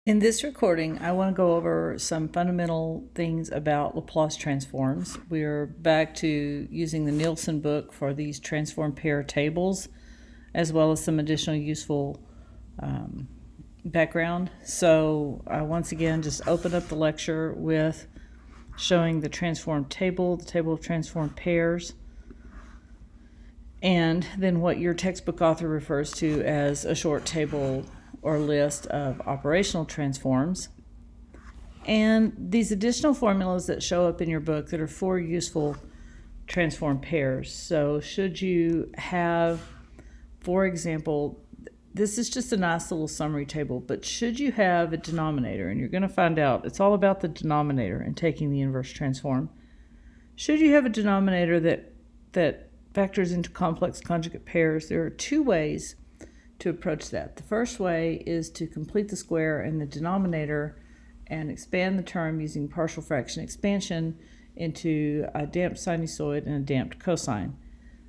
In this recording, I want to go over some fundamental things about Laplace transforms. We're back to using the Nielsen book for these transform pair tables, as well as some additional useful background. So once again, just open up the lecture with showing the transform table, the table of transform pairs, and then what your textbook author refers to as a short table or list of operational transforms. And these additional formulas that show up in your book that are for useful transform pairs. So should you have, for example, this is just a nice little summary table, but should you have a denominator, and you're going to find out it's all about the denominator and taking the inverse transform. Should you have a denominator that factors into complex conjugate pairs, there are two ways to approach that. The first way is to complete the square in the denominator and expand the term using partial fraction expansion into a damped sinusoid and a damped cosine.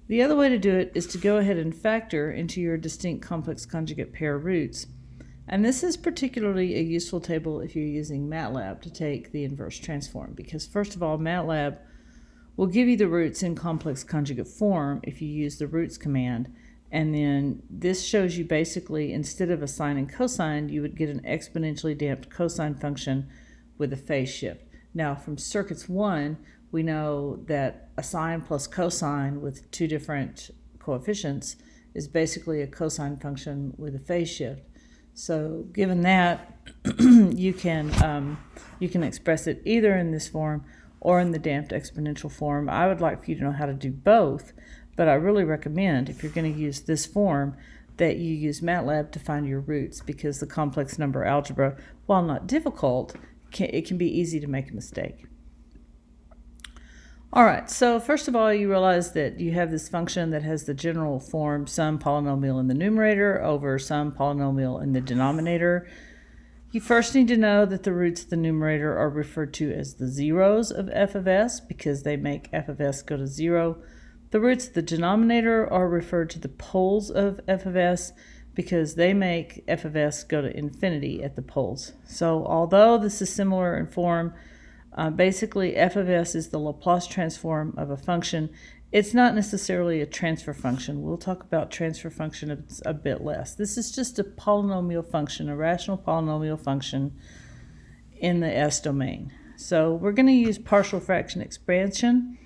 The other way to do it is to go ahead and factor into your distinct complex conjugate pair roots. And this is particularly a useful table if you're using MATLAB to take the inverse transform, because first of all, MATLAB will give you the roots in complex conjugate form if you use the roots command. And then this shows you basically, instead of a sine and cosine, you would get an exponentially damped cosine function with a phase shift. Now from circuits 1, we know that a sine plus cosine with two different coefficients is basically a cosine function with a phase shift. So given that, you can express it either in this form or in the damped exponential form. I would like for you to know how to do both, but I really recommend, if you're going to use this form, that you use MATLAB to find your roots, because the complex number algebra, while not difficult, it can be easy to make a mistake. All right, so first of all, you realize that you have this function that has the general form some polynomial in the numerator over some polynomial in the denominator. You first need to know that the roots of the numerator are referred to as the zeros of f of s because they make f of s go to 0. The roots of the denominator are referred to the poles of f of s because they make f of s go to infinity at the poles. So although this is similar in form, basically f of s is the Laplace transform of a function. It's not necessarily a transfer function. We'll talk about transfer function a bit less. This is just a polynomial function, a rational polynomial function in the S domain. So we're going to use partial fraction expansion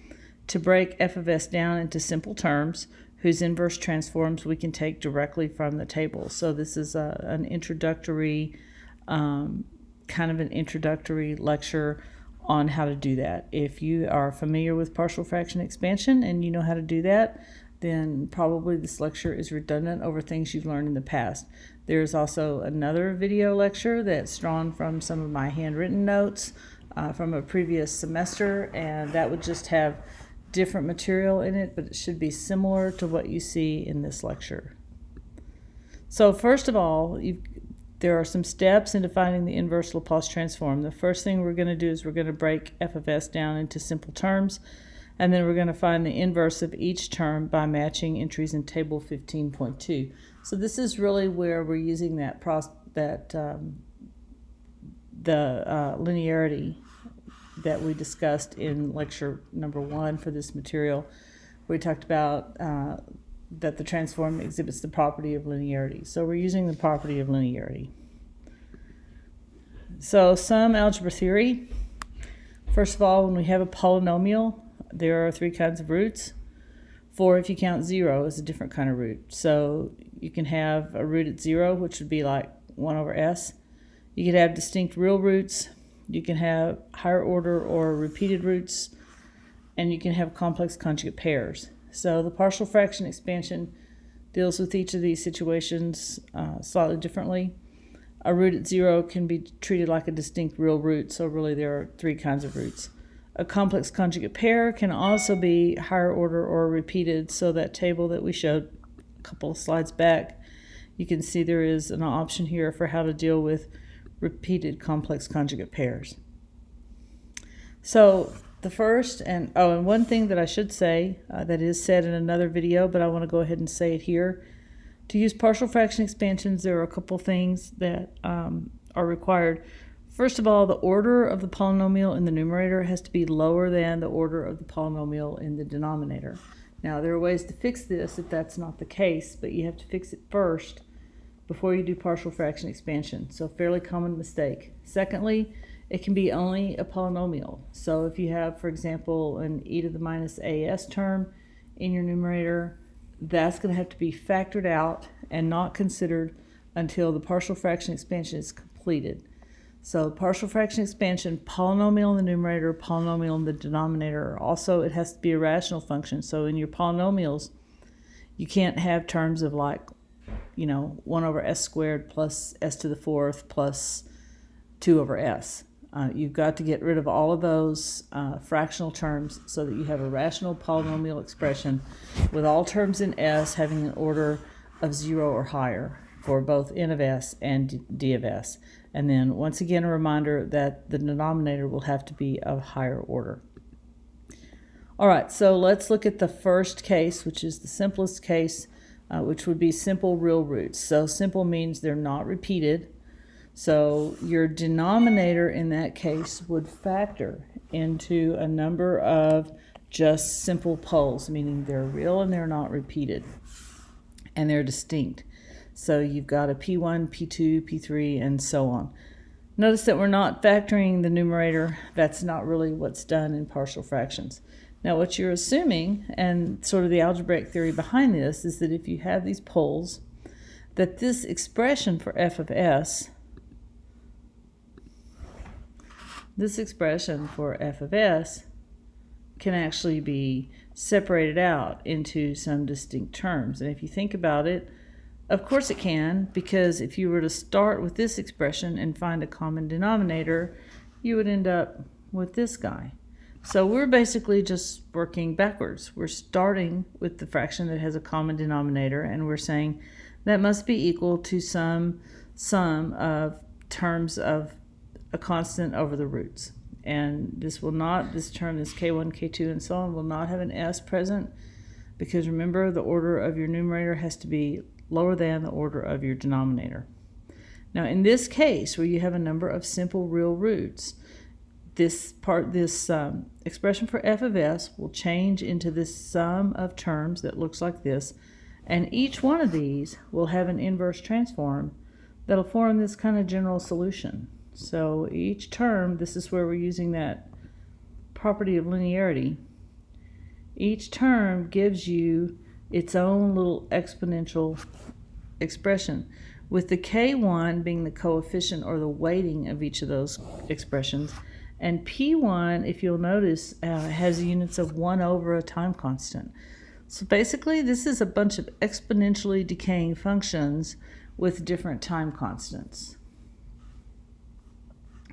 to break f of s down into simple terms whose inverse transforms we can take directly from the table. So this is an introductory, kind of an introductory lecture on how to do that. If you are familiar with partial fraction expansion and you know how to do that, then probably this lecture is redundant over things you've learned in the past. There's also another video lecture that's drawn from some of my handwritten notes from a previous semester, and that would just have different material in it, but it should be similar to what you see in this lecture. So first of all, there are some steps in defining the inverse Laplace transform. The first thing we're going to do is we're going to break f of s down into simple terms, and then we're going to find the inverse of each term by matching entries in table 15.2. So this is really where we're using the linearity that we discussed in lecture number 1 for this material. We talked about that the transform exhibits the property of linearity. So we're using the property of linearity. So some algebra theory. First of all, when we have a polynomial, there are 3 kinds of roots. 4, if you count 0, is a different kind of root. So you can have a root at 0, which would be like 1 over s. You could have distinct real roots. You can have higher order or repeated roots, and you can have complex conjugate pairs. So the partial fraction expansion deals with each of these situations slightly differently. A root at 0 can be treated like a distinct real root, so really there are 3 kinds of roots. A complex conjugate pair can also be higher order or repeated, so that table that we showed a couple of slides back, you can see there is an option here for how to deal with repeated complex conjugate pairs. So the first, and one thing that I should say that is said in another video, but I want to go ahead and say it here. To use partial fraction expansions, there are a couple things that are required. First of all, the order of the polynomial in the numerator has to be lower than the order of the polynomial in the denominator. Now, there are ways to fix this if that's not the case, but you have to fix it first before you do partial fraction expansion. So, fairly common mistake. Secondly, it can be only a polynomial. So if you have, for example, an e to the minus as term in your numerator, that's going to have to be factored out and not considered until the partial fraction expansion is completed. So partial fraction expansion, polynomial in the numerator, polynomial in the denominator. Also, it has to be a rational function. So in your polynomials, you can't have terms of like, 1 over s squared plus s to the fourth plus 2 over s. You've got to get rid of all of those fractional terms so that you have a rational polynomial expression with all terms in s having an order of 0 or higher for both n of s and d of s. And then once again, a reminder that the denominator will have to be of higher order. All right, so let's look at the first case, which is the simplest case, which would be simple real roots. So simple means they're not repeated. So your denominator in that case would factor into a number of just simple poles, meaning they're real and they're not repeated, and they're distinct. So you've got a P1, P2, P3, and so on. Notice that we're not factoring the numerator. That's not really what's done in partial fractions. Now what you're assuming, and sort of the algebraic theory behind this, is that if you have these poles, that this expression for f of s, can actually be separated out into some distinct terms. And if you think about it, of course it can, because if you were to start with this expression and find a common denominator, you would end up with this guy. So we're basically just working backwards. We're starting with the fraction that has a common denominator, and we're saying that must be equal to some sum of terms of a constant over the roots. And this term, this k1, k2, and so on, will not have an s present, because remember, the order of your numerator has to be lower than the order of your denominator. Now in this case, where you have a number of simple real roots, this expression for f of s will change into this sum of terms that looks like this, and each one of these will have an inverse transform that'll form this kind of general solution. So each term, this is where we're using that property of linearity, each term gives you its own little exponential expression, with the k1 being the coefficient or the weighting of each of those expressions, and p1, if you'll notice, has units of 1 over a time constant. So basically this is a bunch of exponentially decaying functions with different time constants.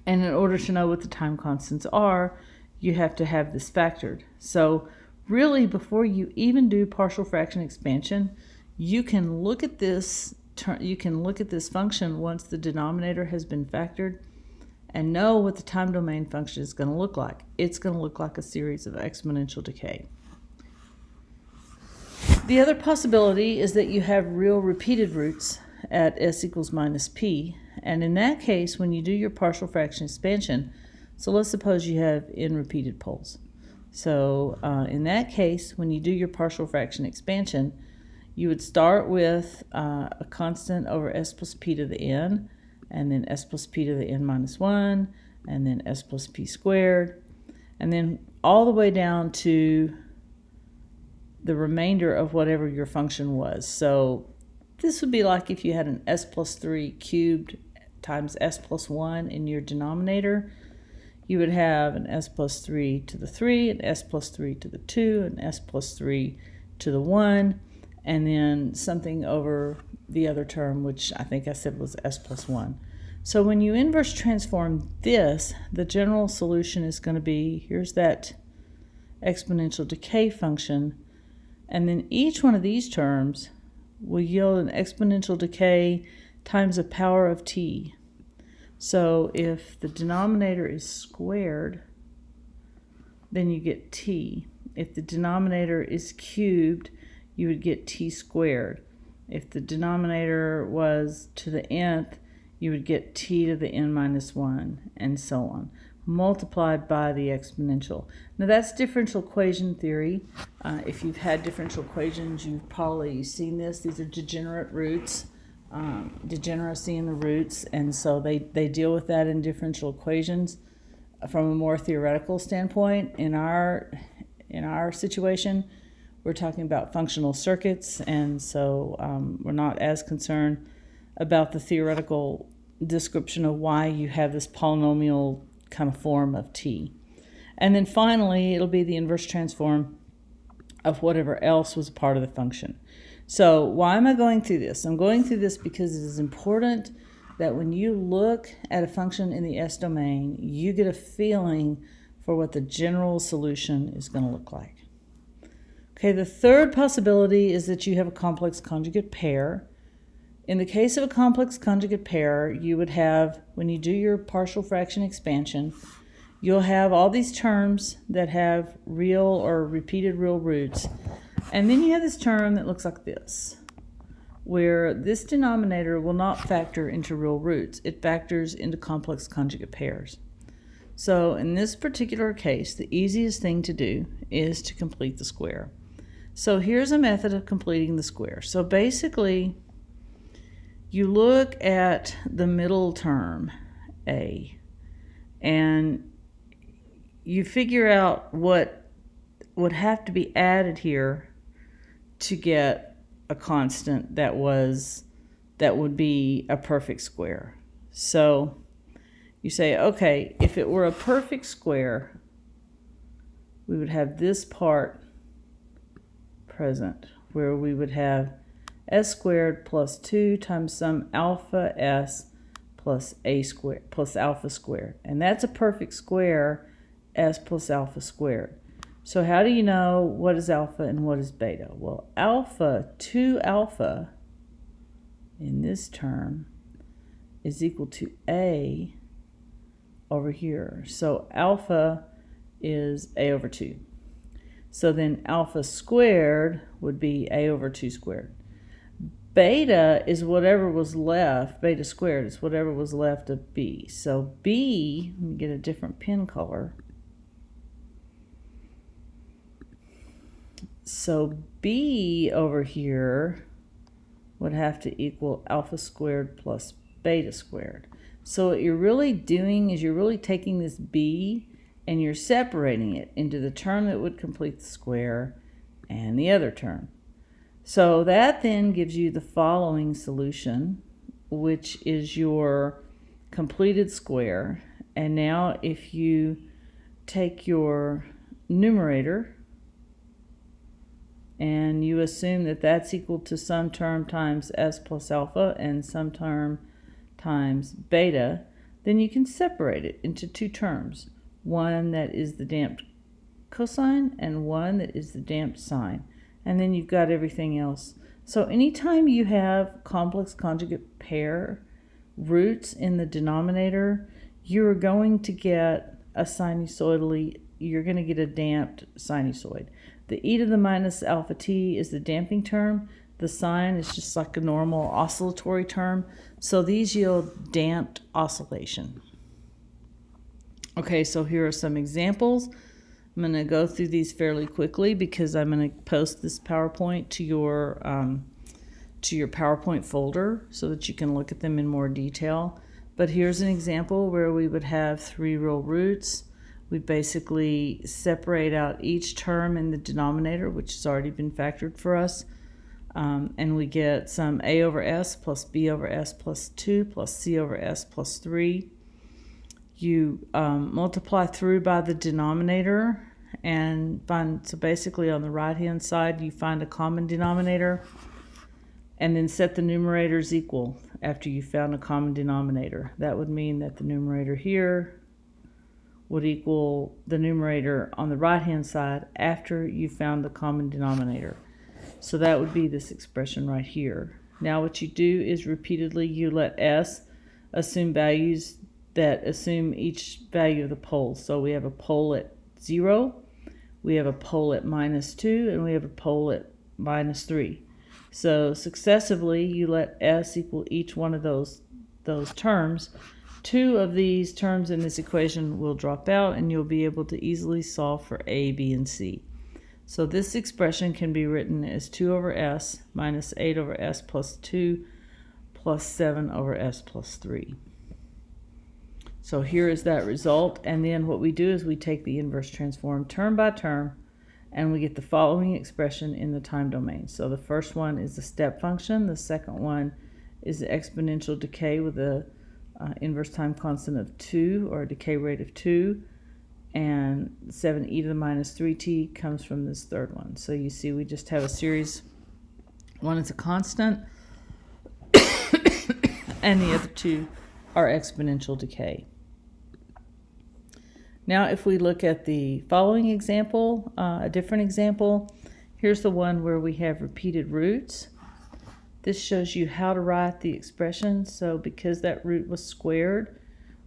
And in order to know what the time constants are, you have to have this factored. So really, before you even do partial fraction expansion, you can look at this function once the denominator has been factored and know what the time domain function is going to look like. It's going to look like a series of exponential decay. The other possibility is that you have real repeated roots at s equals minus p, and in that case, when you do your partial fraction expansion, so let's suppose you have n repeated poles. So in that case, when you do your partial fraction expansion, you would start with a constant over s plus p to the n, and then s plus p to the n minus 1, and then s plus p squared, and then all the way down to the remainder of whatever your function was. So this would be like if you had an s plus 3 cubed times s plus 1 in your denominator. You would have an s plus 3 to the 3, an s plus 3 to the 2, an s plus 3 to the 1, and then something over the other term, which I think I said was s plus 1. So when you inverse transform this, the general solution is going to be, here's that exponential decay function, and then each one of these terms will yield an exponential decay times a power of t. So if the denominator is squared, then you get t. If the denominator is cubed, you would get t squared. If the denominator was to the nth, you would get t to the n minus 1, and so on, multiplied by the exponential. Now that's differential equation theory. If you've had differential equations, you've probably seen this. These are degenerate roots, degeneracy in the roots, and so they deal with that in differential equations from a more theoretical standpoint. In our situation, we're talking about functional circuits, and so we're not as concerned about the theoretical description of why you have this polynomial kind of form of t. And then finally, it'll be the inverse transform of whatever else was a part of the function. So why am I going through this? I'm going through this because it is important that when you look at a function in the S domain, you get a feeling for what the general solution is going to look like. Okay, the third possibility is that you have a complex conjugate pair. In the case of a complex conjugate pair, you would have, when you do your partial fraction expansion, you'll have all these terms that have real or repeated real roots. And then you have this term that looks like this, where this denominator will not factor into real roots. It factors into complex conjugate pairs. So in this particular case, the easiest thing to do is to complete the square. So here's a method of completing the square. So basically, you look at the middle term, a, and you figure out what would have to be added here to get a constant that would be a perfect square. So you say, okay, if it were a perfect square, we would have this part present, where we would have s squared plus 2 times some alpha s plus a squared plus alpha squared. And that's a perfect square, s plus alpha squared. So how do you know what is alpha and what is beta? Well, alpha, 2 alpha in this term is equal to a over here. So alpha is a over 2. So then alpha squared would be a over 2 squared. Beta is whatever was left, beta squared is whatever was left of b. So b, let me get a different pen color. So b over here would have to equal alpha squared plus beta squared. So what you're really doing is you're really taking this b and you're separating it into the term that would complete the square and the other term. So that then gives you the following solution, which is your completed square. And now if you take your numerator and you assume that that's equal to some term times s plus alpha and some term times beta, then you can separate it into two terms. One that is the damped cosine and one that is the damped sine. And then you've got everything else. So anytime you have complex conjugate pair roots in the denominator, you're going to get a sinusoidally, you're going to get a damped sinusoid. The e to the minus alpha t is the damping term. The sine is just like a normal oscillatory term. So these yield damped oscillation. Okay, so here are some examples. I'm going to go through these fairly quickly because I'm going to post this PowerPoint to your PowerPoint folder so that you can look at them in more detail. But here's an example where we would have 3 real roots. We basically separate out each term in the denominator, which has already been factored for us. And we get some a over s plus b over s plus 2 plus c over s plus 3. You multiply through by the denominator and find, so basically on the right hand side you find a common denominator and then set the numerators equal after you found a common denominator. That would mean that the numerator here would equal the numerator on the right hand side after you found the common denominator. So that would be this expression right here. Now what you do is repeatedly you let s assume values that assume each value of the poles. So we have a pole at 0, we have a pole at -2, and we have a pole at -3. So successively you let s equal each one of those those terms, two of these terms in this equation will drop out, and you'll be able to easily solve for a, b, and c. So this expression can be written as 2 over s minus 8 over s plus 2 plus 7 over s plus 3. So here is that result, and then what we do is we take the inverse transform term by term, and we get the following expression in the time domain. So the first one is the step function, the second one is the exponential decay with a inverse time constant of 2, or a decay rate of 2, and 7e to the minus 3t comes from this third one. So you see we just have a series, one is a constant, and the other two are exponential decay. Now if we look at the following example, a different example, here's the one where we have repeated roots. This shows you how to write the expression. So because that root was squared,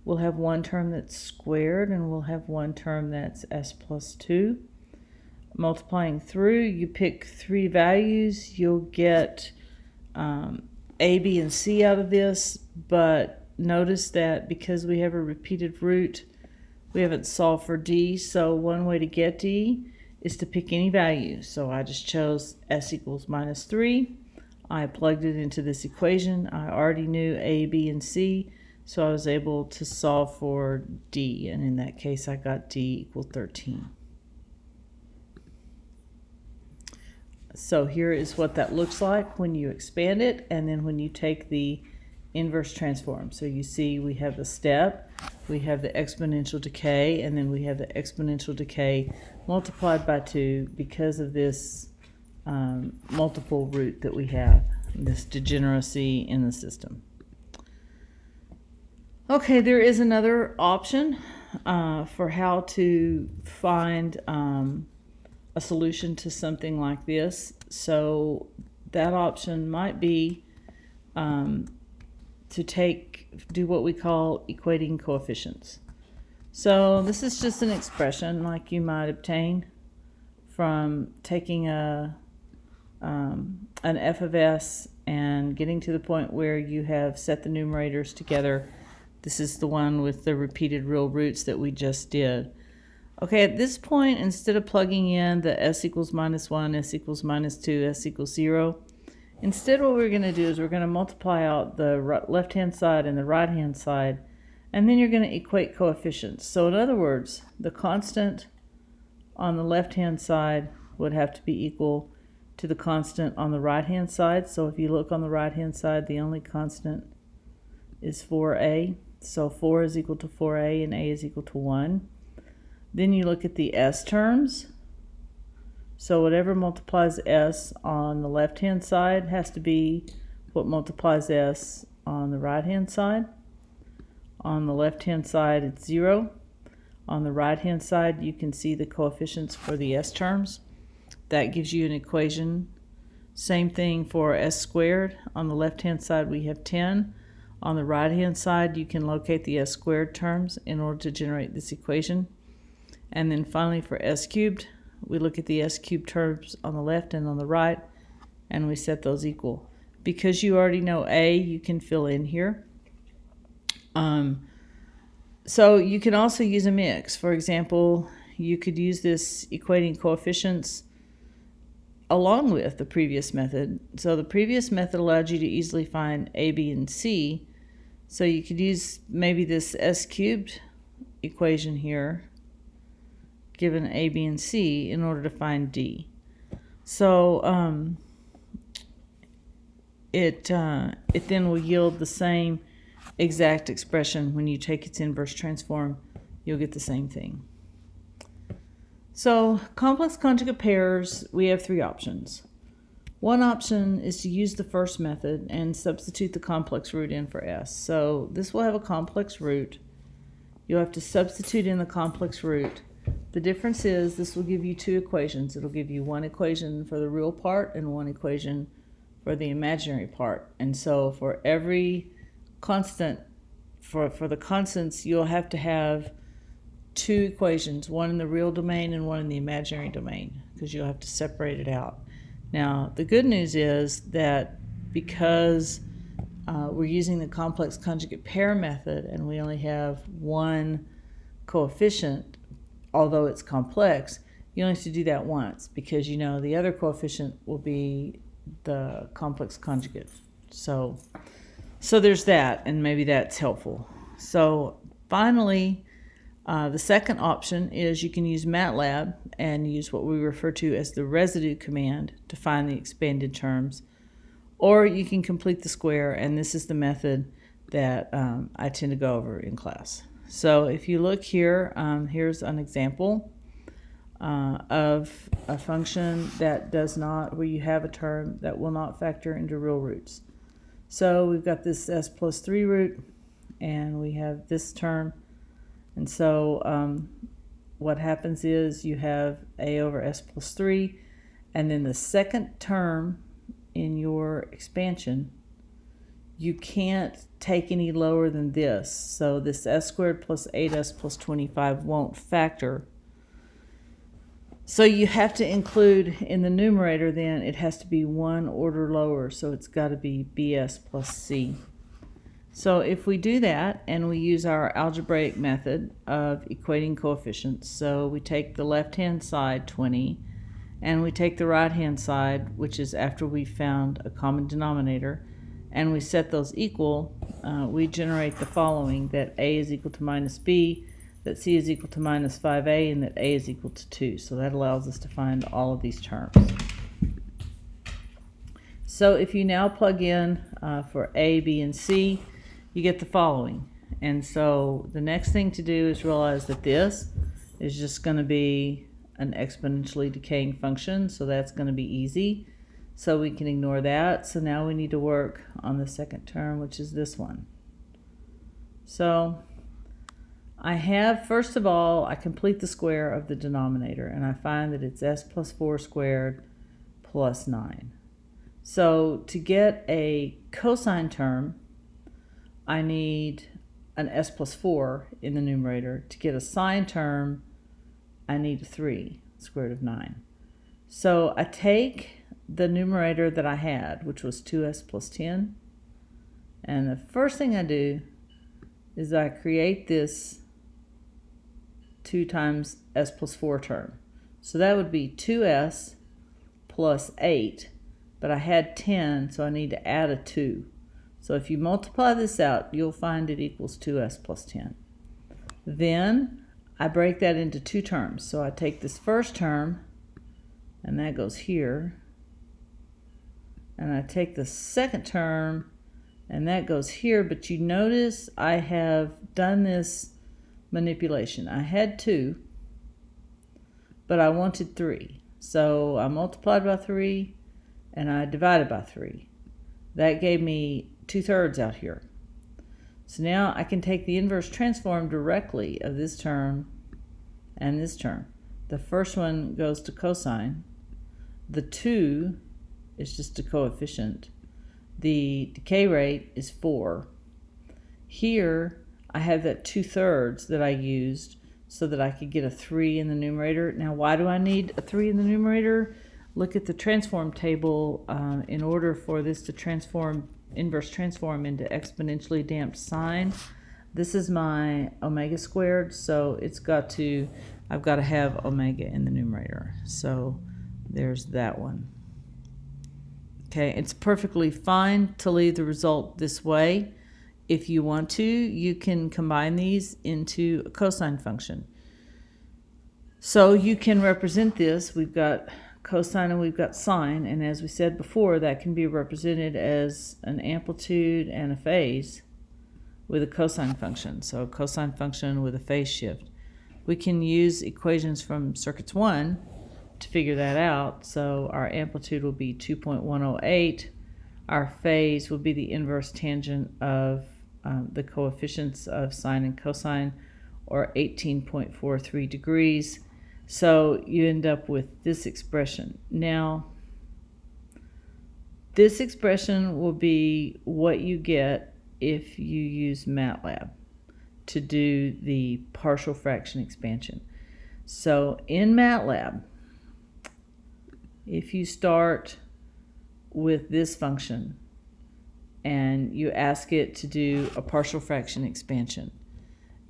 we'll have one term that's squared, and we'll have one term that's s plus 2. Multiplying through, you pick 3 values, you'll get a, b, and c out of this, but notice that because we have a repeated root, we haven't solved for d, so one way to get d is to pick any value. So I just chose s equals minus 3. I plugged it into this equation. I already knew a, b, and c, so I was able to solve for d, and in that case I got d equal 13. So here is what that looks like when you expand it, and then when you take the inverse transform. So you see we have the step, we have the exponential decay, and then we have the exponential decay multiplied by 2 because of this multiple root that we have, this degeneracy in the system. Okay, there is another option for how to find a solution to something like this. So that option might be to do what we call equating coefficients. So this is just an expression like you might obtain from taking an f of s and getting to the point where you have set the numerators together. This is the one with the repeated real roots that we just did. Okay, at this point, instead of plugging in the s equals minus 1, s equals minus 2, s equals 0, instead what we're going to do is we're going to multiply out the left-hand side and the right-hand side, and then you're going to equate coefficients. So in other words, the constant on the left-hand side would have to be equal to the constant on the right-hand side. So if you look on the right-hand side, the only constant is 4a. So 4 is equal to 4a, and a is equal to 1. Then you look at the s terms. So whatever multiplies s on the left-hand side has to be what multiplies s on the right-hand side. On the left-hand side, it's 0. On the right-hand side, you can see the coefficients for the s terms. That gives you an equation. Same thing for s squared. On the left-hand side, we have 10. On the right-hand side, you can locate the s squared terms in order to generate this equation. And then finally for s cubed, we look at the s cubed terms on the left and on the right, and we set those equal. Because you already know a, you can fill in here. So you can also use a mix. For example, you could use this equating coefficients along with the previous method. So the previous method allowed you to easily find a, b, and c. So you could use maybe this s cubed equation here, given a, b, and c, in order to find d. So it then will yield the same exact expression. When you take its inverse transform, you'll get the same thing. So complex conjugate pairs, we have 3 options. One option is to use the first method and substitute the complex root in for s. So this will have a complex root. You'll have to substitute in the complex root. The difference is this will give you 2 equations. It'll give you one equation for the real part and one equation for the imaginary part. And so for every constant, for the constants, you'll have to have 2 equations, one in the real domain and one in the imaginary domain, because you'll have to separate it out. Now, the good news is that because we're using the complex conjugate pair method and we only have one coefficient, although it's complex, you only have to do that once because you know the other coefficient will be the complex conjugate. So there's that, and maybe that's helpful. So finally, the second option is you can use MATLAB and use what we refer to as the residue command to find the expanded terms. Or you can complete the square, and this is the method that I tend to go over in class. So if you look here, here's an example of a function that does not, where you have a term that will not factor into real roots. So we've got this s plus 3 root, and we have this term. And so what happens is you have a over s plus 3, and then the second term in your expansion, you can't take any lower than this. So this s squared plus 8s plus 25 won't factor. So you have to include in the numerator, then it has to be one order lower. So it's got to be bs plus c. So if we do that and we use our algebraic method of equating coefficients, so we take the left-hand side, 20, and we take the right-hand side, which is after we found a common denominator, and we set those equal, we generate the following, that a is equal to minus b, that c is equal to minus 5a, and that a is equal to 2. So that allows us to find all of these terms. So if you now plug in for a, b, and c, you get the following. And so the next thing to do is realize that this is just going to be an exponentially decaying function, so that's going to be easy. So we can ignore that. So now we need to work on the second term, which is this one. So I have, first of all, I complete the square of the denominator, and I find that it's s plus 4 squared plus 9. So to get a cosine term, I need an s plus 4 in the numerator. To get a sine term, I need a 3, square root of 9. So I take the numerator that I had, which was 2s plus 10, and the first thing I do is I create this 2 times s plus 4 term. So that would be 2s plus 8, but I had 10, so I need to add a 2. So if you multiply this out, you'll find it equals 2s plus 10. Then I break that into 2 terms. So I take this first term, and that goes here. And I take the second term, and that goes here. But you notice I have done this manipulation. I had 2, but I wanted 3. So I multiplied by 3, and I divided by 3. That gave me 2/3 out here. So now I can take the inverse transform directly of this term and this term. The first one goes to cosine. The 2 is just a coefficient. The decay rate is 4. Here I have that 2/3 that I used so that I could get a 3 in the numerator. Now why do I need a 3 in the numerator? Look at the transform table. In order for this to transform, inverse transform into exponentially damped sine, this is my omega squared, so I've got to have omega in the numerator. So there's that one. Okay, it's perfectly fine to leave the result this way. If you want to, you can combine these into a cosine function. So you can represent this. We've got cosine and we've got sine, and as we said before, that can be represented as an amplitude and a phase with a cosine function. So a cosine function with a phase shift. We can use equations from circuits 1 to figure that out. So our amplitude will be 2.108. Our phase will be the inverse tangent of the coefficients of sine and cosine, or 18.43 degrees. So you end up with this expression. Now, this expression will be what you get if you use MATLAB to do the partial fraction expansion. So in MATLAB, if you start with this function, and you ask it to do a partial fraction expansion.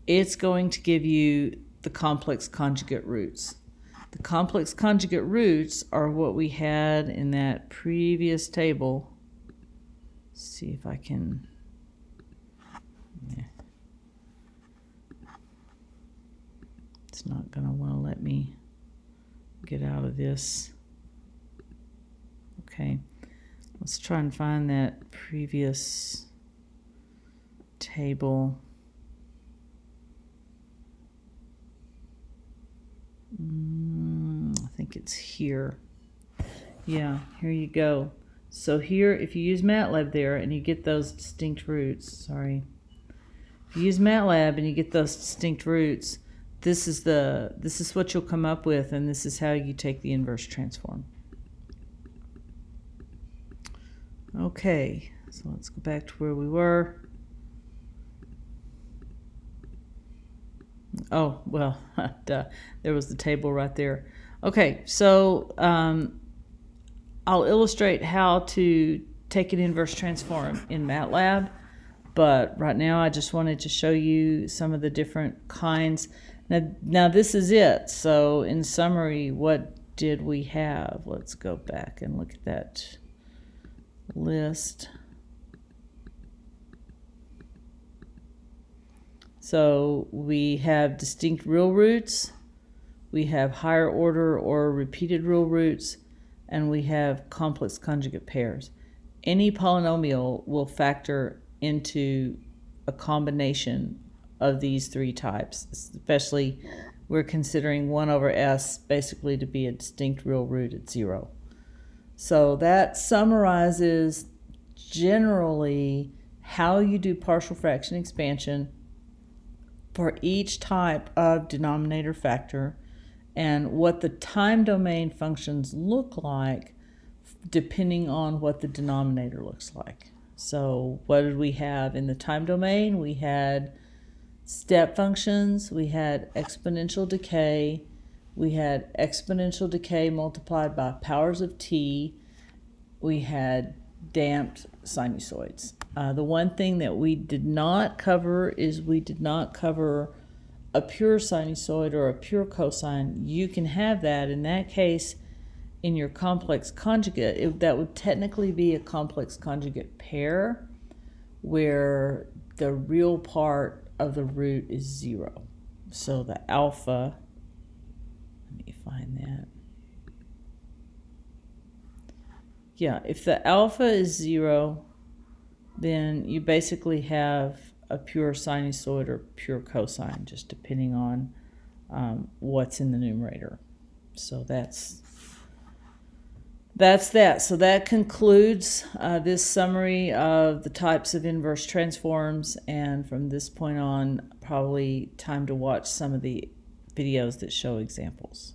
It's going to give you the complex conjugate roots. The complex conjugate roots are what we had in that previous table. Let's see if I can... Yeah. It's not going to want to let me get out of this. Okay, let's try and find that previous table. I think it's here. Yeah, here you go. So here, if you use MATLAB there and you get those distinct roots, if you use MATLAB and you get those distinct roots, this is what you'll come up with, and this is how you take the inverse transform. Okay, so let's go back to where we were. Oh, well, duh, there was the table right there. Okay, so I'll illustrate how to take an inverse transform in MATLAB, but right now I just wanted to show you some of the different kinds. Now this is it. So in summary, what did we have? Let's go back and look at that list. So we have distinct real roots, we have higher order or repeated real roots, and we have complex conjugate pairs. Any polynomial will factor into a combination of these three types, especially we're considering 1 over s basically to be a distinct real root at 0. So that summarizes generally how you do partial fraction expansion for each type of denominator factor and what the time domain functions look like depending on what the denominator looks like. So what did we have in the time domain? We had step functions, we had exponential decay, we had exponential decay multiplied by powers of t, we had damped sinusoids. The one thing that we did not cover is we did not cover a pure sinusoid or a pure cosine. You can have that. In that case, in your complex conjugate, that would technically be a complex conjugate pair where the real part of the root is 0. So the alpha, let me find that. Yeah, if the alpha is 0, then you basically have a pure sinusoid or pure cosine, just depending on what's in the numerator. So that's that. So that concludes this summary of the types of inverse transforms, and from this point on, probably time to watch some of the videos that show examples.